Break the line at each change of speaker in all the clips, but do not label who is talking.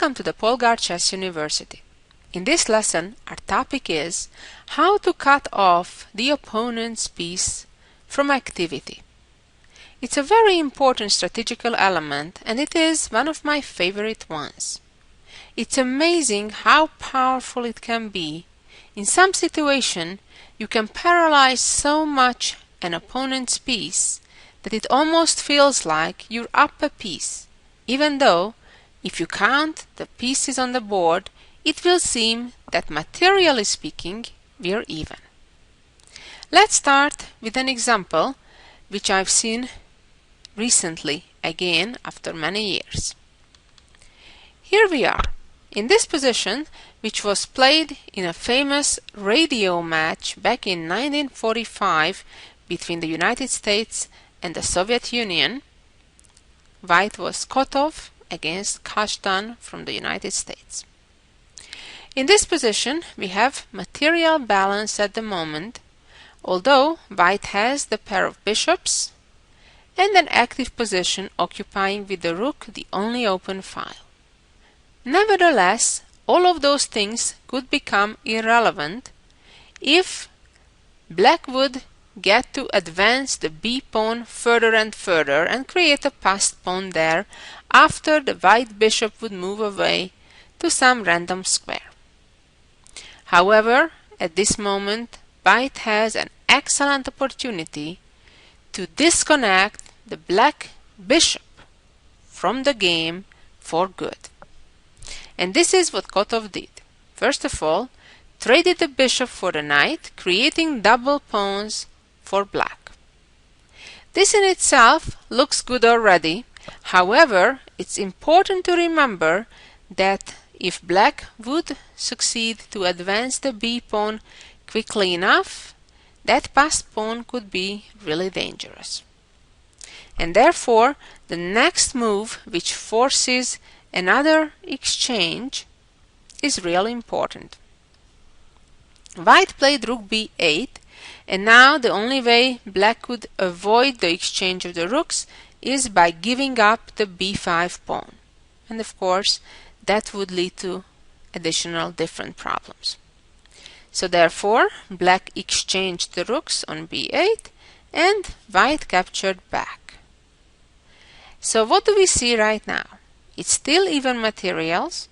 Welcome to the Polgar Chess University. In this lesson, our topic is how to cut off the opponent's piece from activity. It's a very important strategical element, and it is one of my favorite ones. It's amazing how powerful it can be. In some situation, you can paralyze so much an opponent's piece that it almost feels like you're up a piece, even though if you count the pieces on the board, it will seem that materially speaking, we're even. Let's start with an example which I've seen recently, again after many years. Here we are, in this position, which was played in a famous radio match back in 1945 between the United States and the Soviet Union. White was Kotov against Kashtan from the United States. In this position, we have material balance at the moment, although White has the pair of bishops and an active position occupying with the rook the only open file. Nevertheless, all of those things could become irrelevant if Black would get to advance the b-pawn further and further and create a passed pawn there after the white bishop would move away to some random square. However, at this moment, White has an excellent opportunity to disconnect the black bishop from the game for good. And this is what Kotov did. First of all, traded the bishop for the knight, creating double pawns for black. This in itself looks good already. However, it's important to remember that if black would succeed to advance the b-pawn quickly enough, that passed pawn could be really dangerous. And therefore, the next move, which forces another exchange, is really important. White played rook b8, and now the only way black could avoid the exchange of the rooks is by giving up the b5 pawn. And of course, that would lead to additional different problems. So therefore, black exchanged the rooks on b8 and white captured back. So what do we see right now? It's still even materials.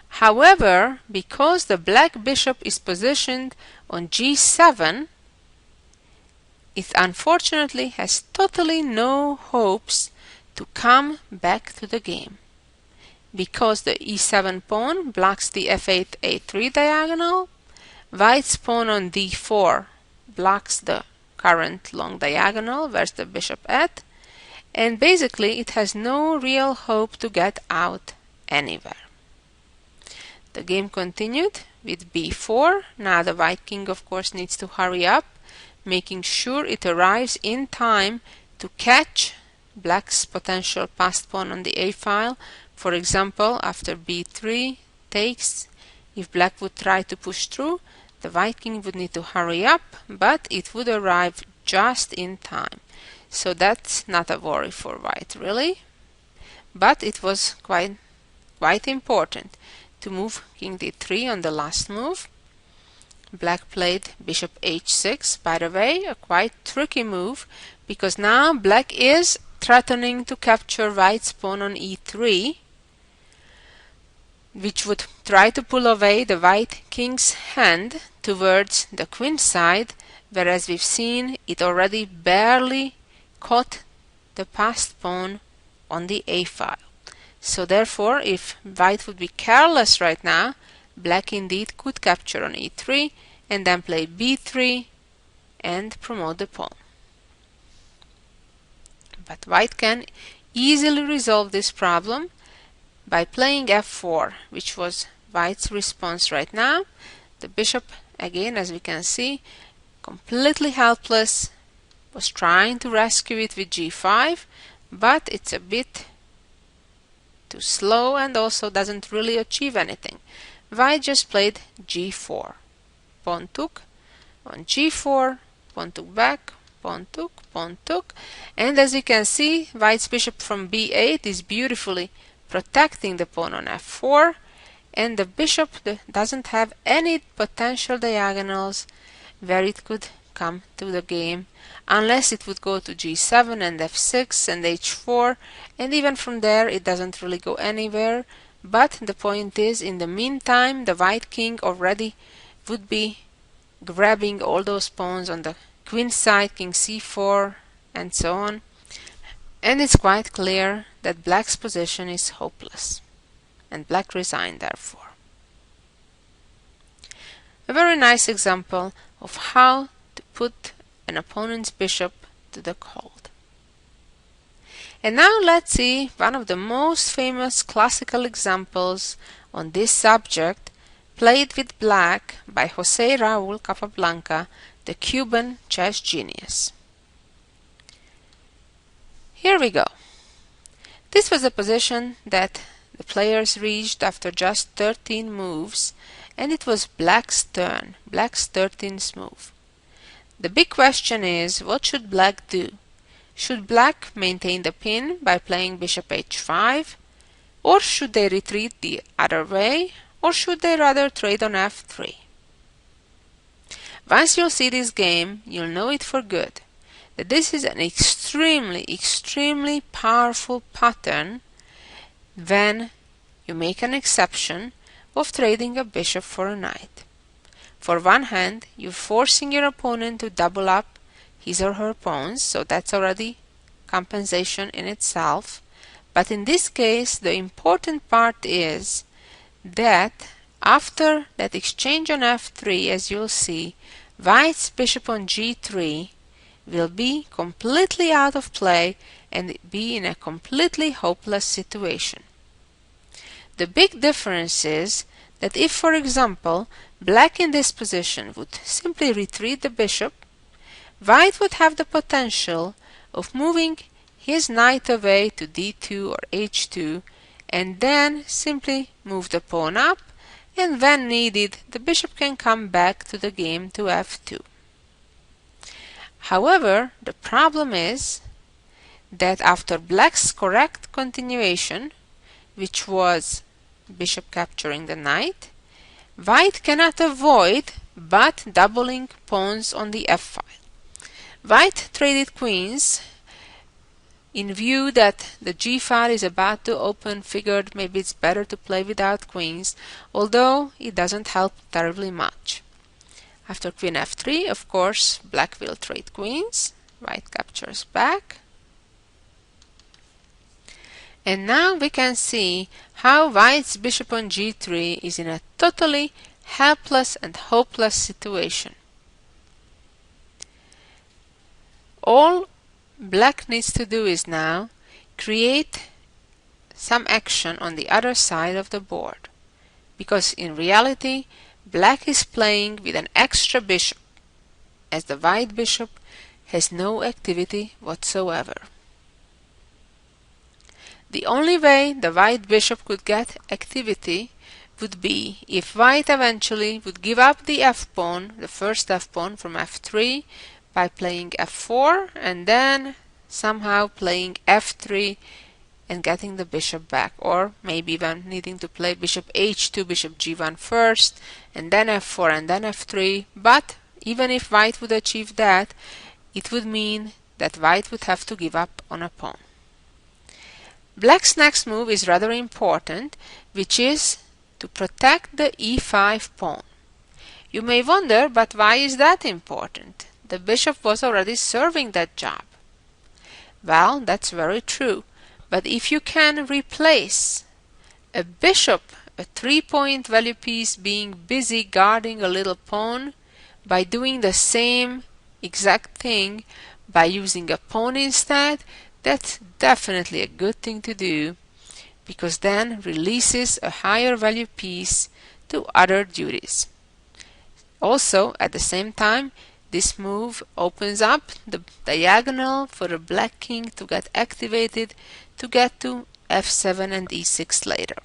However, because the black bishop is positioned on g7, it unfortunately has totally no hopes to come back to the game, because the e7 pawn blocks the f8 a3 diagonal, white's pawn on d4 blocks the current long diagonal where's the bishop at, and basically it has no real hope to get out anywhere. The game continued with b4. Now the white king of course needs to hurry up, making sure it arrives in time to catch black's potential passed pawn on the a file. For example, after b3 takes, if black would try to push through, the white king would need to hurry up, but it would arrive just in time. So that's not a worry for white, really. But it was quite important to move king d3 on the last move. Black played bishop h6, by the way, a quite tricky move, because now black is threatening to capture white's pawn on e3, which would try to pull away the white king's hand towards the queen side, whereas we've seen it already barely caught the passed pawn on the a file. So therefore, if white would be careless right now, black indeed could capture on e3 and then play b3 and promote the pawn. But white can easily resolve this problem by playing f4, which was white's response right now. The bishop, again, as we can see, completely helpless, was trying to rescue it with g5, but it's a bit too slow and also doesn't really achieve anything. White just played g4. Pawn took on g4, pawn took back, pawn took, and as you can see, white's bishop from b8 is beautifully protecting the pawn on f4, and the bishop doesn't have any potential diagonals where it could come to the game, unless it would go to g7 and f6 and h4, and even from there it doesn't really go anywhere. But the point is, in the meantime, the white king already would be grabbing all those pawns on the queen side, king c4 and so on, and it's quite clear that black's position is hopeless, and black resigned therefore. A very nice example of how to put an opponent's bishop to the cold. And now let's see one of the most famous classical examples on this subject, played with black by José Raúl Capablanca, the Cuban chess genius. Here we go. This was a position that the players reached after just 13 moves, and it was black's turn, black's 13th move. The big question is, what should black do? Should black maintain the pin by playing bishop h5, or should they retreat the other way, or should they rather trade on f3? Once you'll see this game, you'll know it for good, that this is an extremely powerful pattern when you make an exception of trading a bishop for a knight. For one hand, you're forcing your opponent to double up his or her pawns, so that's already compensation in itself. But in this case, the important part is that after that exchange on f3, as you'll see, white's bishop on g3 will be completely out of play and be in a completely hopeless situation. The big difference is that if, for example, black in this position would simply retreat the bishop, white would have the potential of moving his knight away to d2 or h2 and then simply move the pawn up, and when needed the bishop can come back to the game to f2. However, the problem is that after black's correct continuation, which was bishop capturing the knight, white cannot avoid but doubling pawns on the f-file. White traded queens in view that the g-file is about to open, figured maybe it's better to play without queens, although it doesn't help terribly much. After queen f3, of course, black will trade queens, white captures back. And now we can see how white's bishop on g3 is in a totally helpless and hopeless situation. All black needs to do is now create some action on the other side of the board, because in reality black is playing with an extra bishop, as the white bishop has no activity whatsoever. The only way the white bishop could get activity would be if white eventually would give up the f-pawn, the first f-pawn from f3, by playing f4 and then somehow playing f3 and getting the bishop back, or maybe even needing to play bishop h2, bishop g1 first, and then f4 and then f3. But even if white would achieve that, it would mean that white would have to give up on a pawn. Black's next move is rather important, which is to protect the e5 pawn. You may wonder, but why is that important? The bishop was already serving that job. Well, that's very true, but if you can replace a bishop, a 3-point value piece, being busy guarding a little pawn, by doing the same exact thing by using a pawn instead, that's definitely a good thing to do, because then releases a higher value piece to other duties. Also, at the same time, this move opens up the diagonal for the black king to get activated to get to f7 and e6 later.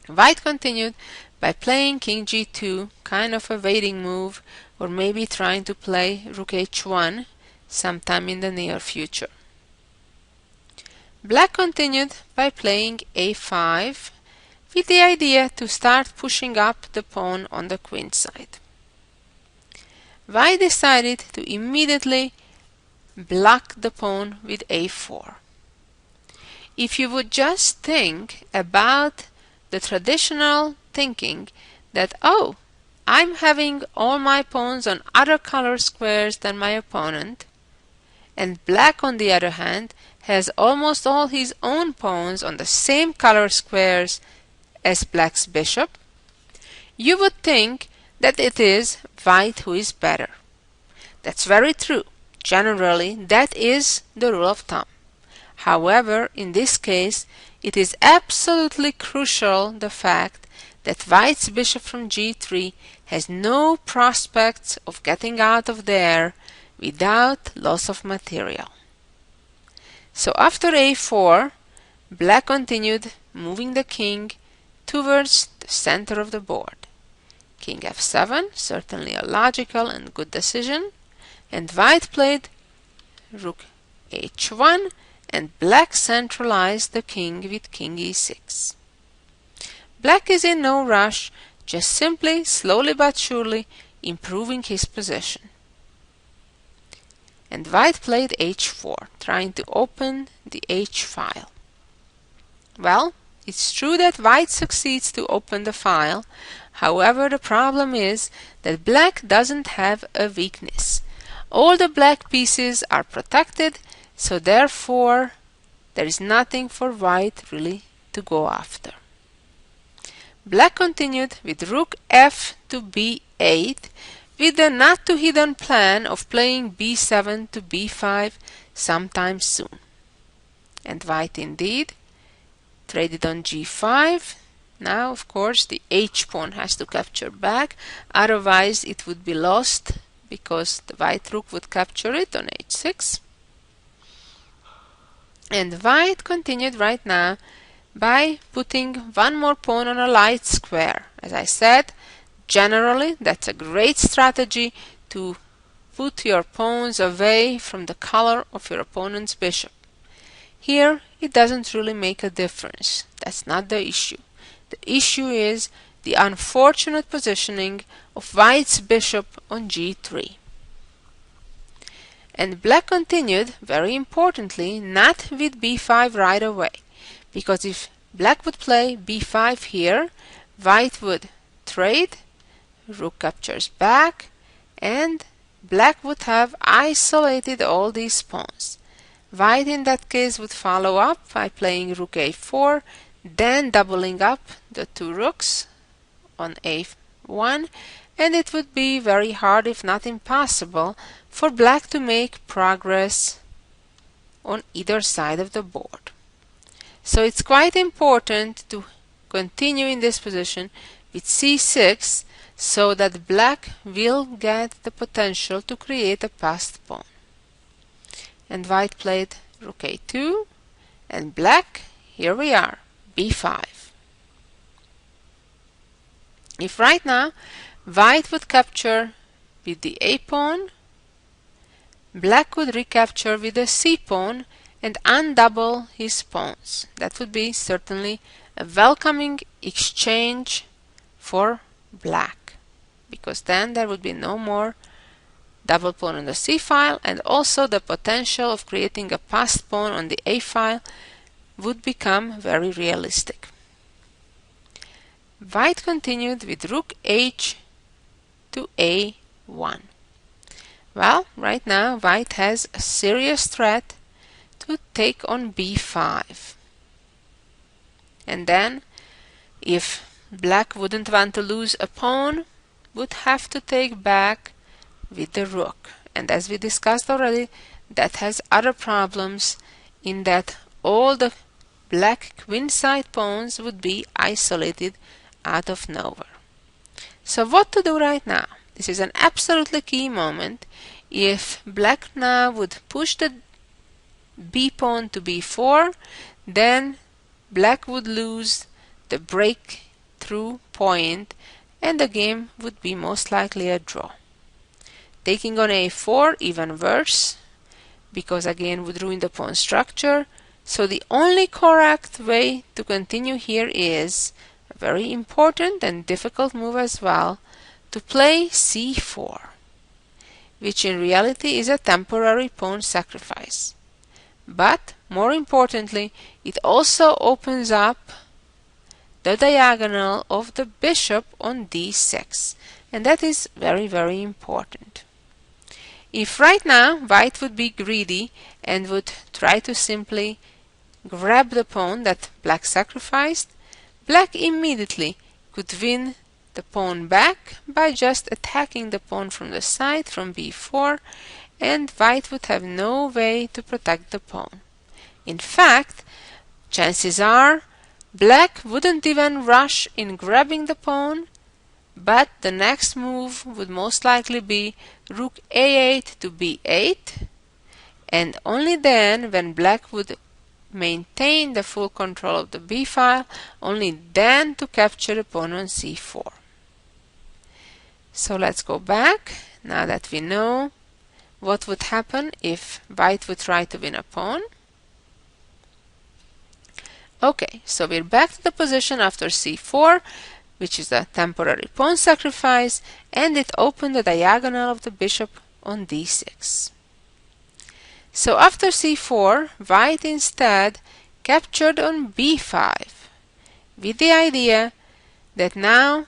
White continued by playing king g2, kind of a waiting move, or maybe trying to play rook h1 sometime in the near future. Black continued by playing a5 with the idea to start pushing up the pawn on the queen side. White decided to immediately block the pawn with a4. If you would just think about the traditional thinking that, oh, I'm having all my pawns on other color squares than my opponent, and black on the other hand has almost all his own pawns on the same color squares as black's bishop, you would think that it is white who is better. That's very true. Generally, that is the rule of thumb. However, in this case, it is absolutely crucial the fact that white's bishop from g3 has no prospects of getting out of there without loss of material. So after a4, black continued moving the king towards the center of the board. King f7, certainly a logical and good decision, and white played rook h1, and black centralized the king with king e6. Black is in no rush, just simply, slowly but surely, improving his position. And white played h4, trying to open the h file. Well, it's true that white succeeds to open the file. However, the problem is that black doesn't have a weakness. All the black pieces are protected, so therefore there is nothing for white really to go after. Black continued with rook f to b8 with the not too hidden plan of playing b7 to b5 sometime soon. And white indeed traded on g5. Now, of course, the h-pawn has to capture back, otherwise it would be lost because the white rook would capture it on h6. And white continued right now by putting one more pawn on a light square. As I said, generally that's a great strategy to put your pawns away from the color of your opponent's bishop. Here it doesn't really make a difference. That's not the issue. The issue is the unfortunate positioning of white's bishop on g3. And black continued, very importantly, not with b5 right away, because if black would play b5 here, white would trade, rook captures back, and black would have isolated all these pawns. White in that case would follow up by playing rook a4, then doubling up the two rooks on a1, and it would be very hard, if not impossible, for black to make progress on either side of the board. So it's quite important to continue in this position with c6 so that black will get the potential to create a passed pawn. And white played rook a2, and black, here we are, b5. If right now white would capture with the a pawn, black would recapture with the c pawn and undouble his pawns. That would be certainly a welcoming exchange for black, because then there would be no more double pawn on the c file, and also the potential of creating a passed pawn on the a file would become very realistic. White continued with rook h to a1. Well, right now white has a serious threat to take on b5. And then, if black wouldn't want to lose a pawn, would have to take back with the rook. And as we discussed already, that has other problems in that all the black queenside pawns would be isolated out of nowhere. So what to do right now? This is an absolutely key moment. If black now would push the b pawn to b4, then black would lose the breakthrough point and the game would be most likely a draw. Taking on a4, even worse, because again would ruin the pawn structure. So the only correct way to continue here is a very important and difficult move as well, to play c4, which in reality is a temporary pawn sacrifice. But more importantly, it also opens up the diagonal of the bishop on d6, and that is very, very important. If right now white would be greedy and would try to simply grab the pawn that black sacrificed, black immediately could win the pawn back by just attacking the pawn from the side from b4, and white would have no way to protect the pawn. In fact, chances are black wouldn't even rush in grabbing the pawn, but the next move would most likely be rook a8 to b8, and only then, when black would maintain the full control of the b file, only then to capture the pawn on c4. So let's go back, now that we know what would happen if white would try to win a pawn. Okay, so we're back to the position after c4, which is a temporary pawn sacrifice, and it opened the diagonal of the bishop on d6. So after c4, white instead captured on b5, with the idea that now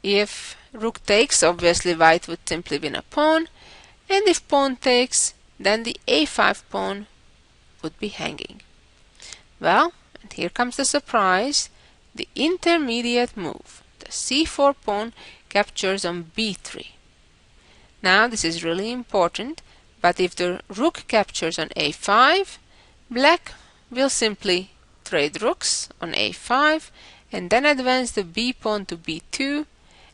if rook takes, obviously white would simply win a pawn, and if pawn takes, then the a5 pawn would be hanging. Well, and here comes the surprise, the intermediate move. The c4 pawn captures on b3. Now this is really important, but if the rook captures on a5, black will simply trade rooks on a5 and then advance the b pawn to b2,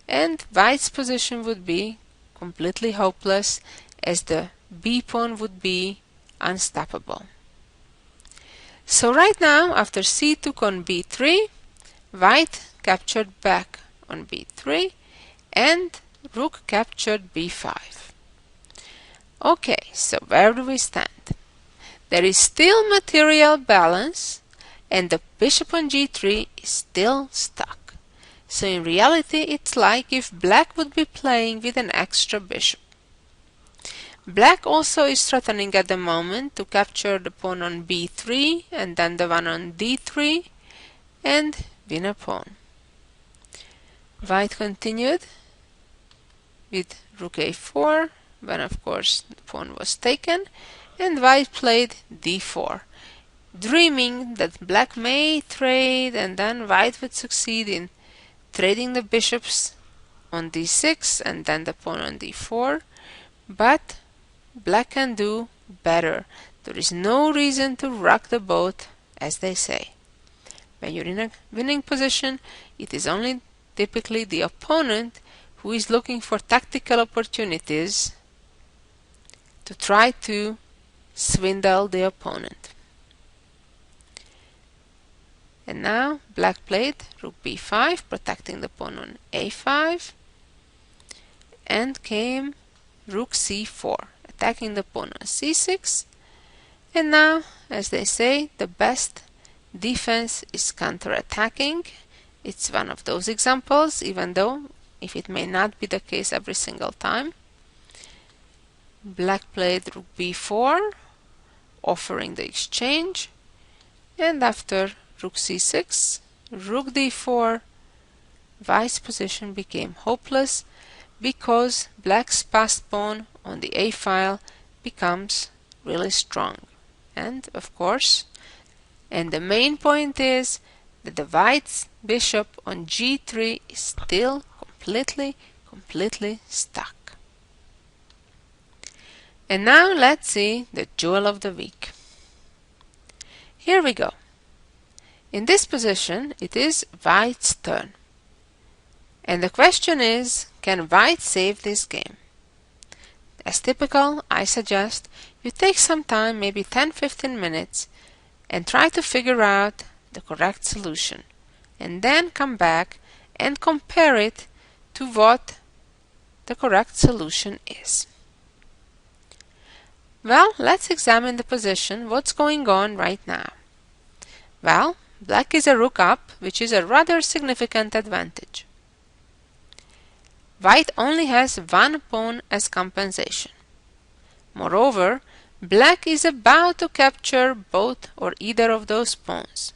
and white's position would be completely hopeless, as the b pawn would be unstoppable. So right now, after c took on b3, white captured back on b3 and rook captured b5. Okay, so where do we stand? There is still material balance and the bishop on g3 is still stuck. So in reality, it's like if black would be playing with an extra bishop. Black also is threatening at the moment to capture the pawn on b3 and then the one on d3 and win a pawn. White continued with rook a4 when of course the pawn was taken, and white played d4, dreaming that black may trade and then white would succeed in trading the bishops on d6 and then the pawn on d4, but black can do better. There is no reason to rock the boat, as they say. When you're in a winning position, it is only typically the opponent who is looking for tactical opportunities to try to swindle the opponent. And now black played rook b5, protecting the pawn on a5, and came rook c4, attacking the pawn on c6. And now, as they say, the best defense is counter-attacking. It's one of those examples, even though if it may not be the case every single time. Black played rook b4, offering the exchange, and after rook c6, rook d4, white's position became hopeless because black's passed pawn on the a file becomes really strong. And of course, and the main point is that the white's bishop on g3 is still completely stuck. And now let's see the jewel of the week. Here we go. In this position, it is white's turn. And the question is, can white save this game? As typical, I suggest you take some time, maybe 10-15 minutes, and try to figure out the correct solution, and then come back and compare it to what the correct solution is. Well, let's examine the position, what's going on right now. Well, black is a rook up, which is a rather significant advantage. White only has one pawn as compensation. Moreover, black is about to capture both or either of those pawns.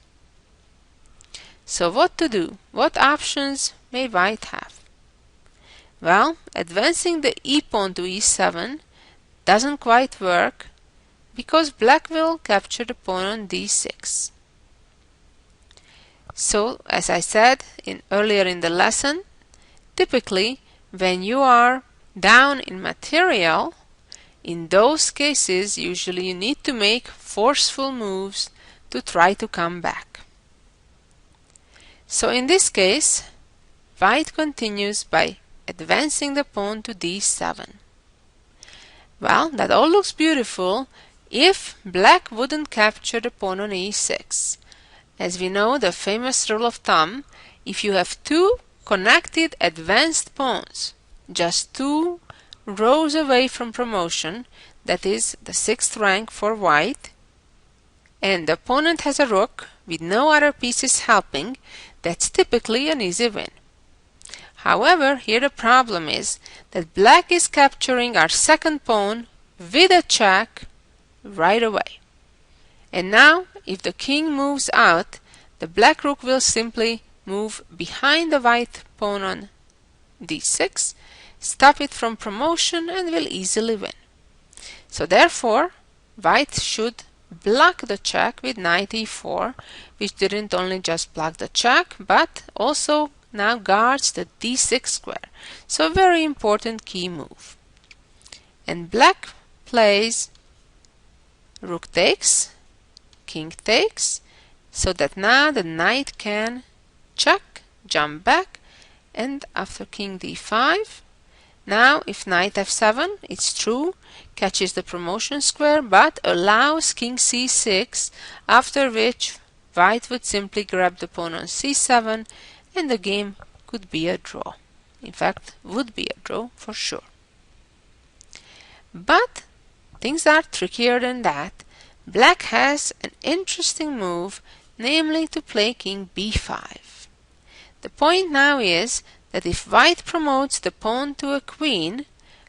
So what to do? What options may white have? Well, advancing the e-pawn to e7 doesn't quite work because black will capture the pawn on d6. So, as I said earlier in the lesson, typically when you are down in material, in those cases usually you need to make forceful moves to try to come back. So in this case, white continues by advancing the pawn to d7. Well, that all looks beautiful if black wouldn't capture the pawn on e6. As we know, the famous rule of thumb, if you have two connected advanced pawns, just 2 rows away from promotion, that is the 6th rank for white, and the opponent has a rook with no other pieces helping, that's typically an easy win. However, here the problem is that black is capturing our second pawn with a check right away. And now, if the king moves out, the black rook will simply move behind the white pawn on d6, stop it from promotion, and will easily win. So therefore, white should block the check with knight e4, which didn't only just block the check, but also now guards the d6 square. So a very important key move. And black plays rook takes, king takes, so that now the knight can check, jump back, and after king d5, now if knight f7, it's true, catches the promotion square, but allows king c6, after which white would simply grab the pawn on c7, and the game could be a draw. In fact, would be a draw for sure. But things are trickier than that. Black has an interesting move, namely to play king b5. The point now is that if white promotes the pawn to a queen,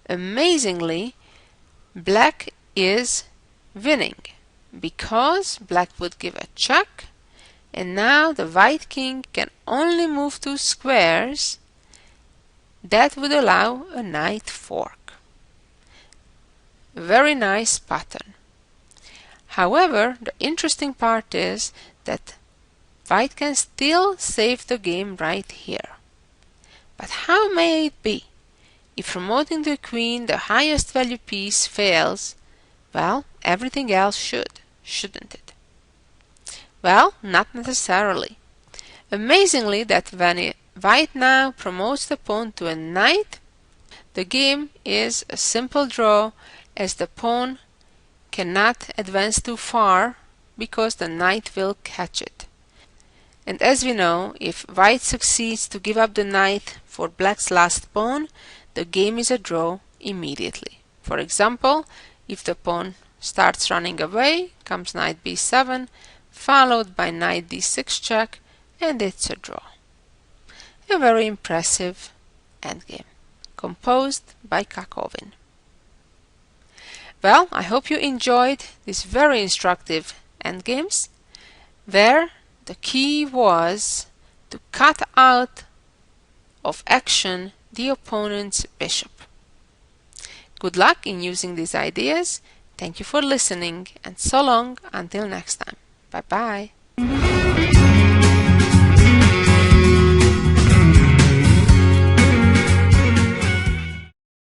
amazingly, black is winning, because black would give a check, and now the white king can only move 2 squares. That would allow a knight fork. A very nice pattern. However, the interesting part is that white can still save the game right here. But how may it be? If promoting the queen, the highest value piece, fails, well, everything else should, shouldn't it? Well, not necessarily. Amazingly, that when white now promotes the pawn to a knight, the game is a simple draw, as the pawn cannot advance too far because the knight will catch it. And as we know, if white succeeds to give up the knight for black's last pawn, the game is a draw immediately. For example, if the pawn starts running away, comes knight b7, followed by knight d6 check, and it's a draw. A very impressive endgame, composed by Kakovin. Well, I hope you enjoyed these very instructive endgames, where the key was to cut out of action the opponent's bishop. Good luck in using these ideas. Thank you for listening, and so long until next time. Bye-bye.